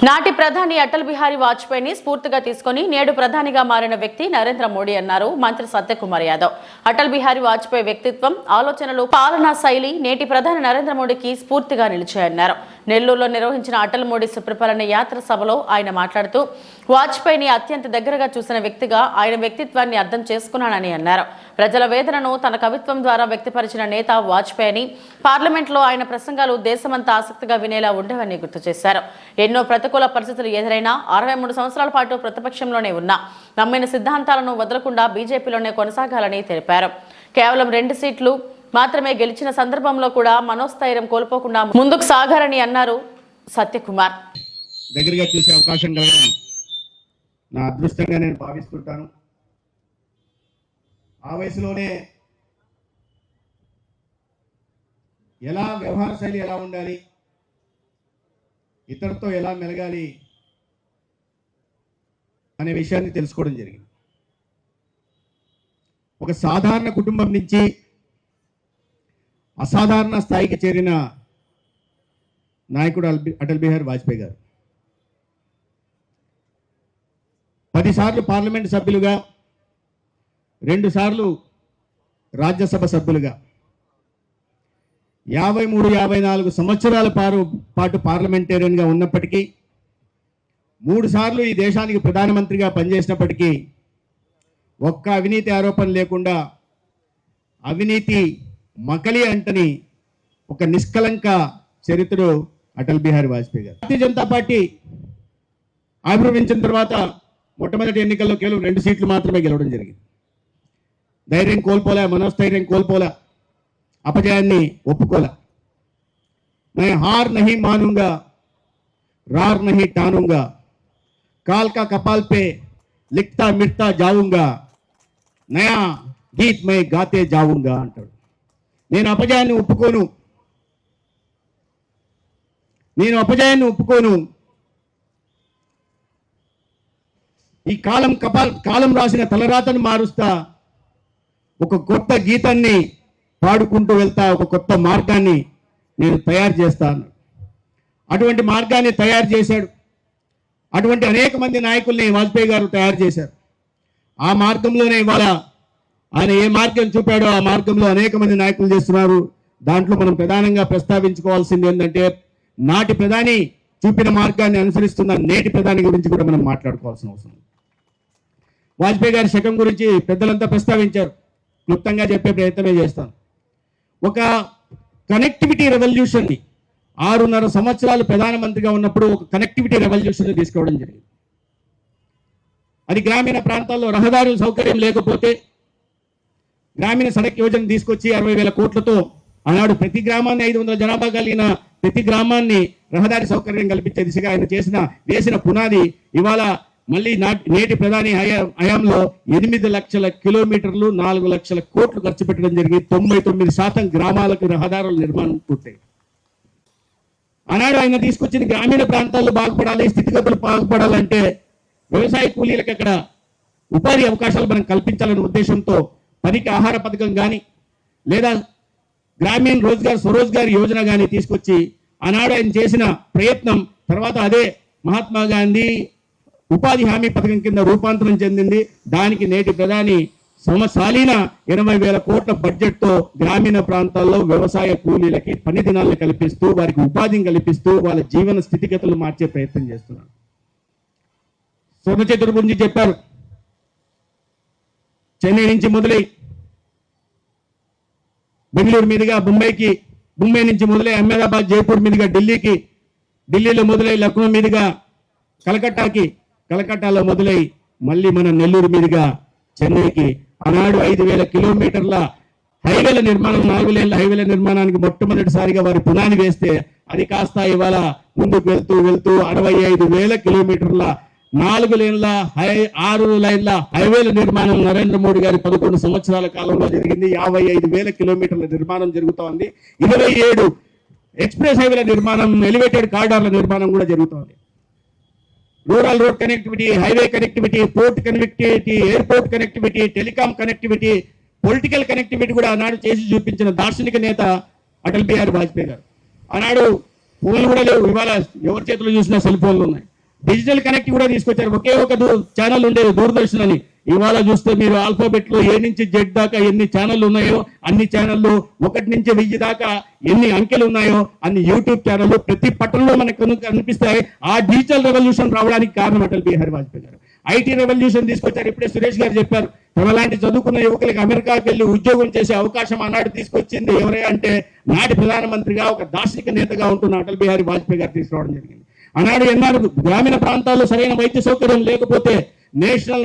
నాటి ప్రధాని అటల్ బిహారీ వాజ్పేయిని స్ఫూర్తిగా తీసుకుని నేడు ప్రధానిగా మారిన వ్యక్తి నరేంద్ర మోడీ అన్నారు మంత్రి సత్యకుమార్ యాదవ్. అటల్ బిహారీ వాజ్పేయి వ్యక్తిత్వం, ఆలోచనలు, పాలనా శైలి నేటి ప్రధాని నరేంద్ర మోడీకి స్ఫూర్తిగా నిలిచాయన్నారు. నెల్లూరులో నిర్వహించిన అటల్ మోడీ సుప్రపాలన యాత్ర సభలో ఆయన మాట్లాడుతూ వాజ్పేయిని అత్యంత దగ్గరగా చూసిన వ్యక్తిగా ఆయన వ్యక్తిత్వాన్ని అర్థం చేసుకున్నానని అన్నారు. ప్రజల వేదనను తన కవిత్వం ద్వారా వ్యక్తపరిచిన నేత వాజ్పేయి అని, పార్లమెంట్లో ఆయన ప్రసంగాలు దేశమంతా ఆసక్తిగా వినేలా ఉండేవని గుర్తు చేశారు. ఎన్నో ప్రతికూల పరిస్థితులు ఎదురైనా 63 సంవత్సరాల పాటు ప్రతిపక్షంలోనే ఉన్నా నమ్మిన సిద్ధాంతాలను వదలకుండా బీజేపీలోనే కొనసాగాలని తెలిపారు. కేవలం 2 సీట్లు మాత్రమే గెలిచిన సందర్భంలో కూడా మనోస్థైర్యం కోల్పోకుండా ముందుకు సాగారని అన్నారు సత్యకుమార్. దగ్గరగా చూసే అవకాశం కలగడం నా అదృష్టంగా నేను భావిస్తుంటాను. ఆ వయసులోనే ఎలా వ్యవహార శైలి ఎలా ఉండాలి, ఇతరులతో ఎలా మెలగాలి అనే విషయాన్ని తెలుసుకోవడం జరిగింది. ఒక సాధారణ కుటుంబం నుంచి అసాధారణ స్థాయికి చేరిన నాయకుడు అటల్ బిహారీ వాజ్పేయి గారు 10 సార్లు పార్లమెంట్ సభ్యులుగా, 2 సార్లు రాజ్యసభ సభ్యులుగా, 53-54 సంవత్సరాల పాటు పార్లమెంటేరియన్గా ఉన్నప్పటికీ, 3 సార్లు ఈ దేశానికి ప్రధానమంత్రిగా పనిచేసినప్పటికీ ఒక్క అవినీతి ఆరోపణ లేకుండా అవినీతి మకలి అంటని ఒక నిష్కలంక చరిత్రుడు అటల్ బిహారీ వాజ్పేయి గారు. భారతీయ జనతా పార్టీ ఆవిర్భవించిన తర్వాత మొట్టమొదటి ఎన్నికల్లో కేవలం 2 సీట్లు మాత్రమే గెలవడం జరిగింది. ధైర్యం కోల్పోలే, మనోస్థైర్యం కోల్పోలే, అపజయాన్ని ఒప్పుకోలే. मैं हार नहीं मानूंगा, रार नहीं टानूंगा, काल का कपाल पे लिखता मिटता जाऊंगा, नया गीत मैं गाते जाऊंगा అంటాడు. నేను అపజయాన్ని ఒప్పుకోను. ఈ కాలం రాసిన తలరాతను మారుస్తా, ఒక కొత్త గీతాన్ని పాడుకుంటూ వెళ్తా, ఒక కొత్త మార్గాన్ని నేను తయారు చేస్తాను. అటువంటి మార్గాన్ని తయారు చేశాడు. అటువంటి అనేక మంది నాయకుల్ని వాజ్పేయి గారు తయారు చేశారు. ఆ మార్గంలోనే ఇవాళ ఆయన ఏ మార్గం చూపాడో ఆ మార్గంలో అనేక మంది నాయకులు చేస్తున్నారు. దాంట్లో మనం ప్రధానంగా ప్రస్తావించుకోవాల్సింది ఏంటంటే, నాటి ప్రధాని చూపిన మార్గాన్ని అనుసరిస్తున్న నేటి ప్రధాని గురించి కూడా మనం మాట్లాడుకోవాల్సిన అవసరం. వాజ్పేయి గారి శకం గురించి పెద్దలంతా ప్రస్తావించారు. క్లుప్తంగా చెప్పే ప్రయత్నమే చేస్తాను. ఒక కనెక్టివిటీ రెవల్యూషన్ని 6.5 సంవత్సరాలు ప్రధానమంత్రిగా ఉన్నప్పుడు ఒక కనెక్టివిటీ రెవల్యూషన్ తీసుకోవడం జరిగింది. అది గ్రామీణ ప్రాంతాల్లో రహదారుల సౌకర్యం లేకపోతే గ్రామీణ సడక్ యోజన తీసుకొచ్చి 60,000 కోట్లతో ఆనాడు ప్రతి గ్రామాన్ని 500 జనాభా కలిగిన ప్రతి గ్రామాన్ని రహదారి సౌకర్యం కల్పించే దిశగా ఆయన వేసిన పునాది ఇవాళ మళ్ళీ నేటి ప్రధాని హయాంలో 8 లక్షల కిలోమీటర్లు 4 లక్షల కోట్లు ఖర్చు పెట్టడం జరిగి 99% గ్రామాలకు రహదారుల నిర్మాణం పూర్తయింది. ఆనాడు ఆయన తీసుకొచ్చిన గ్రామీణ ప్రాంతాల్లో బాగుపడాలి, స్థితిగతులు బాగుపడాలంటే వ్యవసాయ కూలీలకు అక్కడ ఉపాధి అవకాశాలు మనం కల్పించాలనే ఉద్దేశంతో పనికి ఆహార పథకం కానీ లేదా గ్రామీణ స్వరోజ్గార్ యోజన కానీ తీసుకొచ్చి ఆనాడు ఆయన చేసిన ప్రయత్నం తర్వాత అదే మహాత్మా గాంధీ ఉపాధి హామీ పథకం కింద రూపాంతరం చెందింది. దానికి నేటి ప్రధాని సమసాలీన 80,000 కోట్ల బడ్జెట్తో గ్రామీణ ప్రాంతాల్లో వ్యవసాయ కూలీలకి పని దినాలను కల్పిస్తూ, వారికి ఉపాధిని కల్పిస్తూ, వాళ్ళ జీవన స్థితిగతులు మార్చే ప్రయత్నం చేస్తున్నారు. స్వర్ణ చతుర్ గురించి చెప్పారు. చెన్నై నుంచి మొదలై బెంగళూరు మీదుగా ముంబై నుంచి మొదలై అహ్మదాబాద్, జైపూర్ మీదుగా ఢిల్లీకి, ఢిల్లీలో మొదలై లక్నో మీదుగా కలకట్టాలో మొదలై మళ్ళీ మన నెల్లూరు మీదుగా చెన్నైకి ఆనాడు 5,000 కిలోమీటర్ల హైవేల నిర్మాణం, 4 లేన్ల హైవేల నిర్మాణానికి మొట్టమొదటిసారిగా వారి పునాది వేస్తే అది కాస్త ఇవాళ ముందుకు వెళ్తూ 65,000 కిలోమీటర్ల 4 లేన్ల 6 లైన్ల హైవేల నిర్మాణం నరేంద్ర మోడీ గారి 11 సంవత్సరాల కాలంలో జరిగింది. 55,000 కిలోమీటర్ల నిర్మాణం జరుగుతోంది. 27 ఎక్స్ప్రెస్ హైవేల నిర్మాణం, ఎలివేటెడ్ కారిడార్ల నిర్మాణం కూడా జరుగుతోంది. Rural road connectivity, highway connectivity, port connectivity, airport connectivity, telecom connectivity, political connectivity కూడా ఆనాడు చేసి చూపించిన దార్శనిక నేత అటల్ బిహారీ వాజ్పేయి గారు. ఆనాడు ఫోన్లు కూడా లేవు. ఇవాళ ఎవరి చేతిలో చూసినా సెల్ ఫోన్లు ఉన్నాయి. డిజిటల్ కనెక్ట్ కూడా తీసుకొచ్చారు. ఒకే ఒక ఛానల్ ఉండేది దూరదర్శన్ అని. ఇవాళ చూస్తే మీరు ఆల్ఫాబెట్ లో ఏ నుంచి జెడ్ దాకా ఎన్ని ఛానళ్ళు ఉన్నాయో అన్ని ఛానళ్ళు, 1 నుంచి 1000 దాకా ఎన్ని అంకెలు ఉన్నాయో అన్ని యూట్యూబ్ ఛానళ్ళు ప్రతి పట్టణంలో మనకు కనిపిస్తాయి. ఆ డిజిటల్ రెవల్యూషన్ రావడానికి కారణం అటల్ బిహారీ వాజ్పేయి గారు. ఐటీ రెవల్యూషన్ తీసుకొచ్చారు. ఇప్పుడే సురేష్ గారు చెప్పారు, తమలాంటి చదువుకున్న యువకులకి అమెరికాకి వెళ్ళి ఉద్యోగం చేసే అవకాశం ఆనాడు తీసుకొచ్చింది ఎవరే అంటే నాటి ప్రధానమంత్రిగా ఒక దార్శనిక నేతగా ఉంటున్న అటల్ బిహారీ వాజ్పేయి గారు తీసుకురావడం జరిగింది. ఆనాడు ఎన్నాడు గ్రామీణ ప్రాంతాల్లో సరైన వైద్య సౌకర్యం లేకపోతే నేషనల్